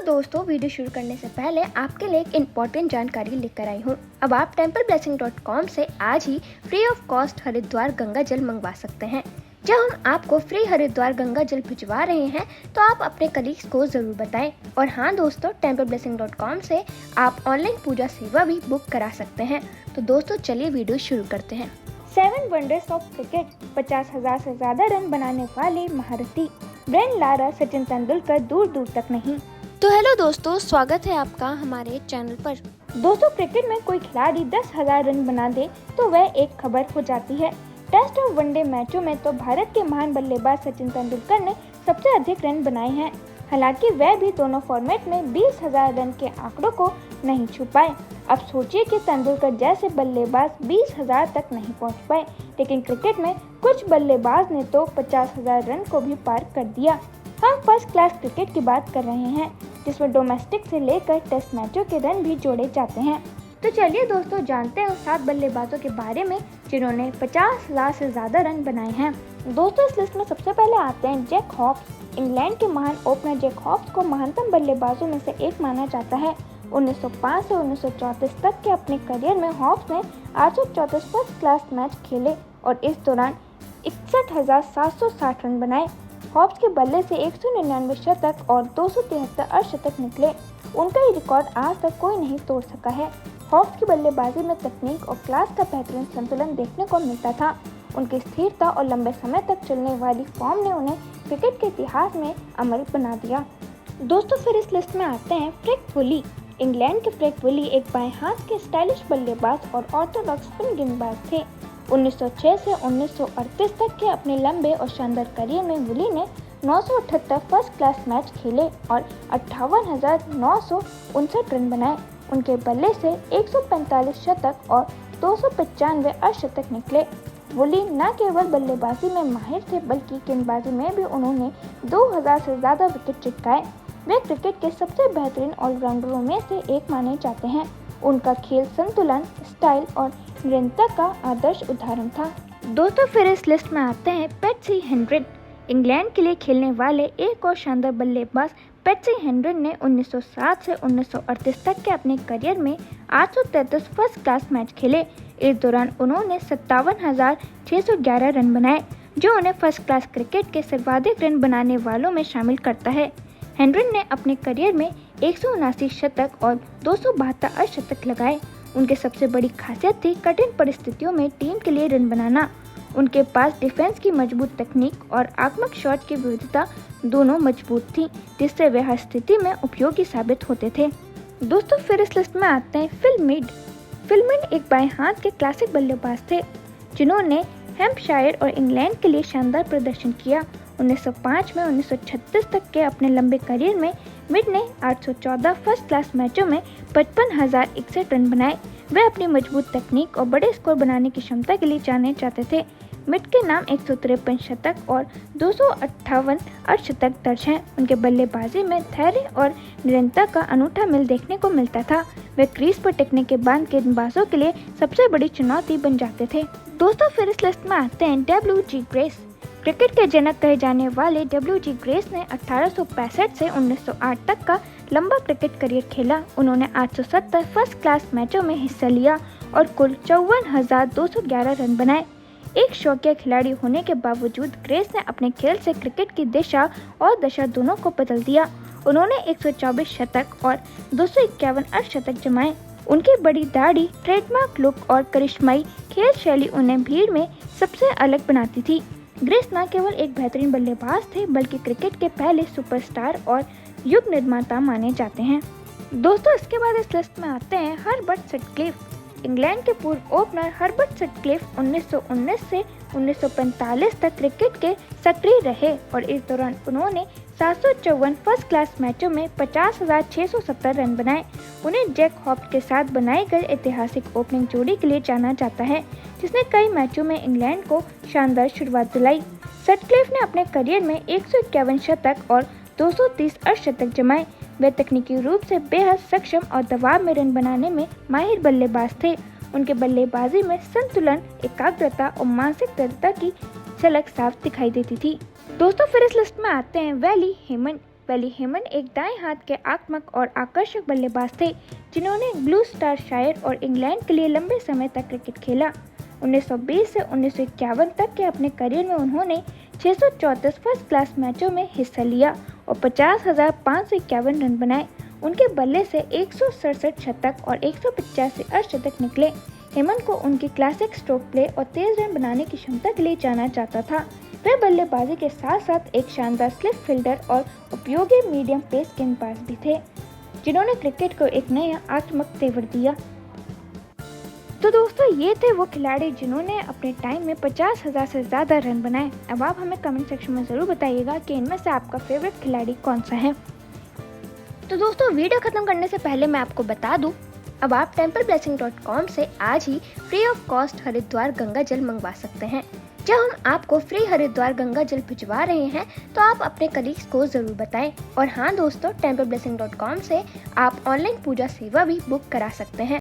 दोस्तों, वीडियो शुरू करने से पहले आपके लिए एक इम्पॉर्टेंट जानकारी लेकर आई हूँ। अब आप templeblessing.com से आज ही free of cost Haridwar Ganga जल मंगवा सकते हैं। जब हम आपको फ्री हरिद्वार गंगा जल भिजवा रहे हैं तो आप अपने कलीग्स को जरूर बताएं। और हाँ दोस्तों, templeblessing.com से आप ऑनलाइन पूजा सेवा भी बुक करा सकते हैं। तो दोस्तों चलिए वीडियो शुरू करते हैं। 7 वंडर्स ऑफ क्रिकेट, 50,000 से ज्यादा रन बनाने वाले महारथी ब्रेन लारा सचिन तेंदुलकर दूर दूर तक नहीं। तो हेलो दोस्तों, स्वागत है आपका हमारे चैनल पर। दोस्तों, क्रिकेट में कोई खिलाड़ी 10,000 रन बना दे तो वह एक खबर हो जाती है। टेस्ट और वनडे मैचों में तो भारत के महान बल्लेबाज सचिन तेंदुलकर ने सबसे अधिक रन बनाए हैं। हालांकि वह भी दोनों फॉर्मेट में 20,000 रन के आंकड़ों को नहीं छू पाए। अब सोचिए कि तेंदुलकर जैसे बल्लेबाज 20,000 तक नहीं पहुंच पाए, लेकिन क्रिकेट में कुछ बल्लेबाज ने तो 50,000 रन को भी पार कर दिया। हम फर्स्ट क्लास क्रिकेट की बात कर रहे हैं, जिसमें डोमेस्टिक से लेकर टेस्ट मैचों के रन भी जोड़े जाते हैं। तो चलिए दोस्तों, जानते हैं उन 7 बल्लेबाजों के बारे में जिन्होंने 50,000 से ज्यादा रन बनाए हैं। दोस्तों, इस लिस्ट में सबसे पहले आते हैं जैक हॉब्स। इंग्लैंड के महान ओपनर जैक हॉब्स को महानतम बल्लेबाजों में से एक माना जाता है। 1905 से 1934 तक के अपने करियर में हॉब्स ने 834 फर्स्ट क्लास मैच खेले और इस दौरान 61,760 रन बनाए। हॉब्स के बल्ले से 199 शतक और 273 अर्धशतक निकले। उनका ये रिकॉर्ड आज तक कोई नहीं तोड़ सका है। हॉब्स की बल्लेबाजी में तकनीक और क्लास का बेहतरीन संतुलन देखने को मिलता था। उनकी स्थिरता और लंबे समय तक चलने वाली फॉर्म ने उन्हें क्रिकेट के इतिहास में अमर बना दिया। दोस्तों, फिर इस लिस्ट में आते हैं फ्रेड वुली। इंग्लैंड के फ्रेड वुली एक बाएं हाथ के स्टाइलिश बल्लेबाज और ऑर्थोडॉक्स स्पिन गेंदबाज थे। 1906 से 1938 तक के अपने लंबे और शानदार करियर में वुली ने 978 फर्स्ट क्लास मैच खेले और 58,959 रन बनाए। उनके बल्ले से 145 शतक और 295 अर्धशतक निकले। वुली न केवल बल्लेबाजी में माहिर थे, बल्कि गेंदबाजी में भी उन्होंने 2000 से ज्यादा विकेट चटकाए। वे क्रिकेट के सबसे बेहतरीन ऑलराउंडरों में से एक माने जाते हैं। उनका खेल संतुलन, स्टाइल और निरंतरता का आदर्श उदाहरण था। दोस्तों, फिर इस लिस्ट में आते हैं पैट्सी हेनरिक। इंग्लैंड के लिए खेलने वाले एक और शानदार बल्लेबाज पैट्सी हेनरिक ने 1907 से 1938 तक के अपने करियर में 833 फर्स्ट क्लास मैच खेले। इस दौरान उन्होंने 57,611 रन बनाए, जो उन्हें फर्स्ट क्लास क्रिकेट के सर्वाधिक रन बनाने वालों में शामिल करता है। हेनरिक ने अपने करियर में 179 शतक और 272 अर्धशतक लगाए। उनकी सबसे बड़ी खासियत थी कठिन परिस्थितियों में टीम के लिए रन बनाना। उनके पास डिफेंस की मजबूत तकनीक और आक्रामक शॉट की विविधता दोनों मजबूत थी, जिससे वे हर स्थिति में उपयोगी साबित होते थे। दोस्तों, फिर इस लिस्ट में आते हैं फिल मीड। फिल मीड एक बाएं हाथ के क्लासिक बल्लेबाज थे, जिन्होंने हैम्पशायर और इंग्लैंड के लिए शानदार प्रदर्शन किया। 1905 में 1936 तक के अपने लंबे करियर में मिड ने 814 फर्स्ट क्लास मैचों में 55,061 रन बनाए। वे अपनी मजबूत तकनीक और बड़े स्कोर बनाने की क्षमता के लिए जाने जाते थे। मिड के नाम 153 शतक और 258 अर्धशतक दर्ज हैं। उनके बल्लेबाजी में धैर्य और निरंतरता का अनूठा मेल देखने को मिलता था। वे क्रीज पर टिकने के बाद गेंदबाजों के लिए सबसे बड़ी चुनौती बन जाते थे। दोस्तों, फिर इस लिस्ट में आते हैं डब्ल्यू.जी. ग्रेस। क्रिकेट के जनक कहे जाने वाले डब्ल्यू.जी. ग्रेस ने 1865 से 1908 तक का लंबा क्रिकेट करियर खेला। उन्होंने 870 फर्स्ट क्लास मैचों में हिस्सा लिया और कुल 54,211 रन बनाए। एक शौकिया खिलाड़ी होने के बावजूद ग्रेस ने अपने खेल से क्रिकेट की दिशा और दशा दोनों को बदल दिया। उन्होंने 124 शतक और 251 अर्धशतक जमाए। उनकी बड़ी दाढ़ी, ट्रेडमार्क लुक और करिश्माई खेल शैली उन्हें भीड़ में सबसे अलग बनाती थी। ग्रेस न केवल एक बेहतरीन बल्लेबाज थे, बल्कि क्रिकेट के पहले सुपरस्टार और युग निर्माता माने जाते हैं। दोस्तों, इसके बाद इस लिस्ट में आते हैं हर्बर्ट सटक्लिफ। इंग्लैंड के पूर्व ओपनर हर्बर्ट सटक्लिफ 1919 से 1945 तक क्रिकेट के सक्रिय रहे और इस दौरान उन्होंने 754 फर्स्ट क्लास मैचों में 50,670 रन बनाए। उन्हें जैक हॉब्स के साथ बनाई गई ऐतिहासिक ओपनिंग जोड़ी के लिए जाना जाता है, जिसने कई मैचों में इंग्लैंड को शानदार शुरुआत दिलाई। सटक्लिफ ने अपने करियर में 151 शतक और 230 अर्धशतक जमाए। वे तकनीकी रूप से बेहद सक्षम और दबाव में रन बनाने में माहिर बल्लेबाज थे। उनके बल्लेबाजी में संतुलन, एकाग्रता और मानसिक दृढ़ता की झलक साफ दिखाई देती थी। दोस्तों, फिर इस लिस्ट में आते हैं वैली हेमन। वैली हेमन एक दाएं हाथ के आक्रामक और आकर्षक बल्लेबाज थे जिन्होंने ग्लूस्टरशायर और इंग्लैंड के लिए लंबे समय तक क्रिकेट खेला। 1920 से 1951 तक के अपने करियर में उन्होंने 634 फर्स्ट क्लास मैचों में हिस्सा लिया और 50,551 रन बनाए। उनके बल्ले से 167 शतक और 185 अर्धशतक निकले। हेमन को उनकी क्लासिक स्ट्रोक प्ले और तेज रन बनाने की क्षमता के लिए जाना जाता था। वे बल्लेबाजी के साथ साथ एक शानदार स्लिप फील्डर और उपयोगी मीडियम पेस गेंदबाज भी थे जिन्होंने क्रिकेट को एक नया आक्रामक तेवर दिया। तो दोस्तों, ये थे वो खिलाड़ी जिन्होंने अपने टाइम में 50,000 से ज़्यादा रन बनाए। अब आप हमें कमेंट सेक्शन में ज़रूर बताइएगा कि इनमें से आपका फेवरेट खिलाड़ी कौन सा है। तो दोस्तों, वीडियो खत्म करने से पहले मैं आपको बता दूं, अब आप templeblessing.com से आज ही free of cost Haridwar Ganga जल मंगवा सकते हैं। जब हम आपको फ्री हरिद्वार गंगा जल भिजवा रहे हैं तो आप अपने कलीग्स को ज़रूर बताएं। और हाँ दोस्तों, templeblessing.com से आप ऑनलाइन पूजा सेवा भी बुक करा सकते हैं।